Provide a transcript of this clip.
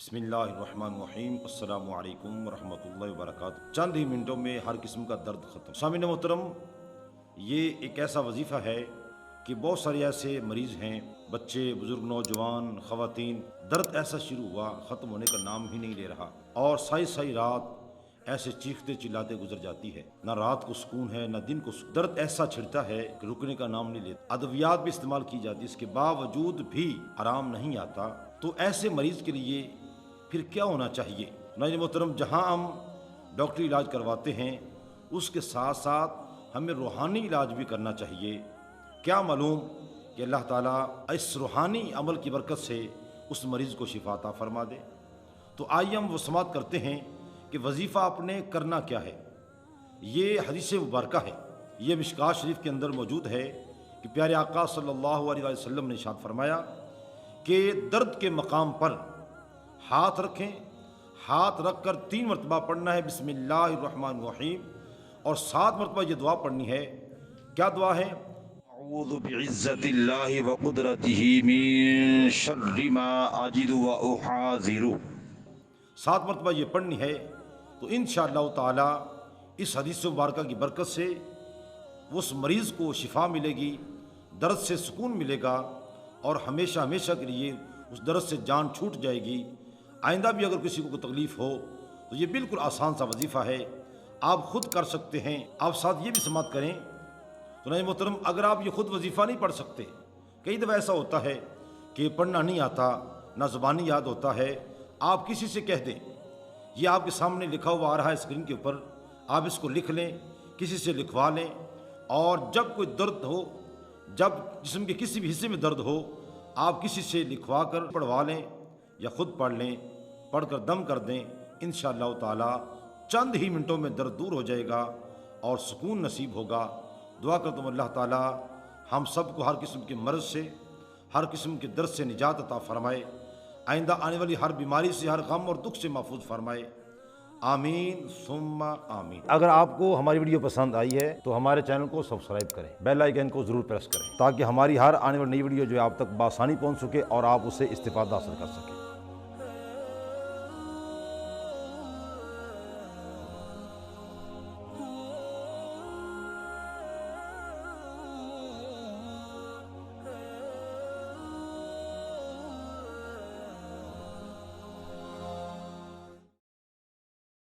बिस्मिल्लाहिर्रहमानिर्रहीम। अस्सलामु अलैकुम वरहमतुल्लाहि वबरकातुहू। चंद ही मिनटों में हर किस्म का दर्द ख़त्म। सामीन मोहतरम, ये एक ऐसा वजीफ़ा है कि बहुत सारे ऐसे मरीज़ हैं, बच्चे, बुजुर्ग, नौजवान, ख़वातीन, दर्द ऐसा शुरू हुआ ख़त्म होने का नाम ही नहीं ले रहा, और सारी सारी रात ऐसे चीखते चिल्लाते गुजर जाती है। ना रात को सुकून है, ना दिन को सुकून। दर्द ऐसा छिड़ता है कि रुकने का नाम नहीं लेता। अद्वियात भी इस्तेमाल की जाती है, इसके बावजूद भी आराम नहीं आता। तो ऐसे मरीज़ के लिए फिर क्या होना चाहिए? नाज़रीन मोहतरम, जहाँ हम डॉक्टरी इलाज करवाते हैं, उसके साथ साथ हमें रूहानी इलाज भी करना चाहिए। क्या मालूम कि अल्लाह ताला इस रूहानी अमल की बरकत से उस मरीज़ को शिफा अता फरमा दे। तो आइए हम वो समात करते हैं कि वजीफ़ा आपने करना क्या है। ये हदीस मुबारक है, ये मिशकात शरीफ के अंदर मौजूद है कि प्यारे आका सल्लल्लाहु अलैहि वसल्लम ने इरशाद फरमाया कि दर्द के मकाम पर हाथ रखें, हाथ रख कर 3 मरतबा पढ़ना है बिस्मिल्लाहिर्रहमानिर्रहीम, और 7 मरतबा ये दुआ पढ़नी है। क्या दुआ है? अऊज़ु बिइज़्ज़तिल्लाहि व क़ुदरतिही मिन शर्रि मा अजिदु व उहाज़िरु। 7 मरतबा ये पढ़नी है। तो इंशाअल्लाह ताला इस हदीस मुबारक की बरकत से उस मरीज़ को शिफा मिलेगी, दर्द से सुकून मिलेगा, और हमेशा हमेशा के लिए उस दर्द से जान छूट जाएगी। आइंदा भी अगर किसी को तकलीफ़ हो तो ये बिल्कुल आसान सा वजीफ़ा है, आप ख़ुद कर सकते हैं। आप साथ ये भी समात करें। तो नहीं मोहतरम, अगर आप ये ख़ुद वजीफ़ा नहीं पढ़ सकते, कई दफ़ा ऐसा होता है कि पढ़ना नहीं आता, ना ज़ुबानी याद होता है, आप किसी से कह दें, ये आपके सामने लिखा हुआ आ रहा है स्क्रीन के ऊपर, आप इसको लिख लें, किसी से लिखवा लें, और जब कोई दर्द हो, जब जिस्म के किसी भी हिस्से में दर्द हो, आप किसी से लिखवा कर पढ़वा लें या ख़ुद पढ़ लें, पढ़ कर दम कर दें। इंशाअल्लाह ताला चंद ही मिनटों में दर्द दूर हो जाएगा और सुकून नसीब होगा। दुआ करता हूँ अल्लाह ताला हम सब को हर किस्म के मर्ज़ से, हर किस्म के दर्द से निजात अता फ़रमाए, आइंदा आने वाली हर बीमारी से, हर गम और दुख से महफूज फरमाए। आमीन सुम्मा आमीन। अगर आपको हमारी वीडियो पसंद आई है तो हमारे चैनल को सब्सक्राइब करें, बेल आइकन को ज़रूर प्रेस करें, ताकि हमारी हर आने वाली नई वीडियो जो है आप तक बआसानी पहुंच सके और आप उससे इस्तिफ़ादा हासिल कर सकें।